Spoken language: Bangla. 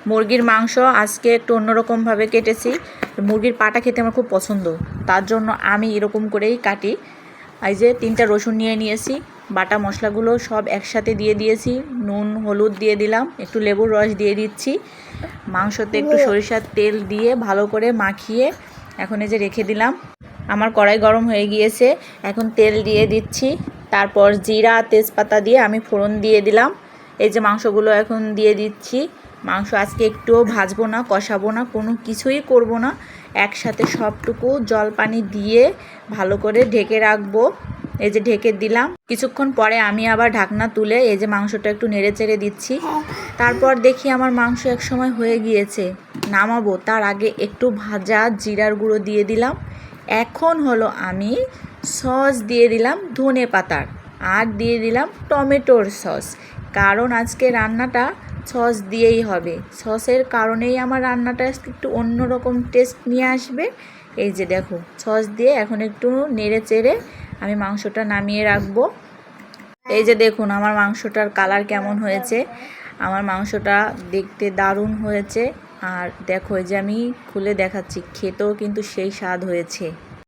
মুরগির মাংস আজকে একটু অন্যরকমভাবে কেটেছি। মুরগির পাটা খেতে আমার খুব পছন্দ, তার জন্য আমি এরকম করেই কাটি। এই যে 3টা রসুন নিয়ে নিয়েছি, বাটা মশলাগুলো সব একসাথে দিয়ে দিয়েছি, নুন হলুদ দিয়ে দিলাম, একটু লেবুর রস দিয়ে দিচ্ছি। মাংসতে একটু সরিষার তেল দিয়ে ভালো করে মাখিয়ে এখন এই যে রেখে দিলাম। আমার কড়াই গরম হয়ে গিয়েছে, এখন তেল দিয়ে দিচ্ছি। তারপর জিরা তেজপাতা দিয়ে আমি ফোড়ন দিয়ে দিলাম। এই যে মাংসগুলো এখন দিয়ে দিচ্ছি। মাংস আজকে একটুও ভাজবো না, কষাবো না, কোনো কিছুই করব না, একসাথে সবটুকু জল পানি দিয়ে ভালো করে ঢেকে রাখবো। এই যে ঢেকে দিলাম। কিছুক্ষণ পরে আমি আবার ঢাকনা তুলে এই যে মাংসটা একটু নেড়ে চেড়ে দিচ্ছি। তারপর দেখি আমার মাংস এক সময় হয়ে গিয়েছে, নামাবো তার আগে একটু ভাজা জিরার গুঁড়ো দিয়ে দিলাম। এখন হলো আমি সস দিয়ে দিলাম ধনে পাতার, আর দিয়ে দিলাম টমেটোর সস, কারণ আজকে রান্নাটা সস দিয়েই হবে। সসের কারণেই আমার রান্নাটা একটু অন্যরকম টেস্ট নিয়ে আসবে। এই যে দেখো, সস দিয়ে এখন একটু নেড়ে চেড়ে আমি মাংসটা নামিয়ে রাখবো। এই যে দেখুন আমার মাংসটার কালার কেমন হয়েছে। আমার মাংসটা দেখতে দারুণ হয়েছে। আর দেখো, এই যে আমি খুলে দেখাচ্ছি, খেতেও কিন্তু সেই স্বাদ হয়েছে।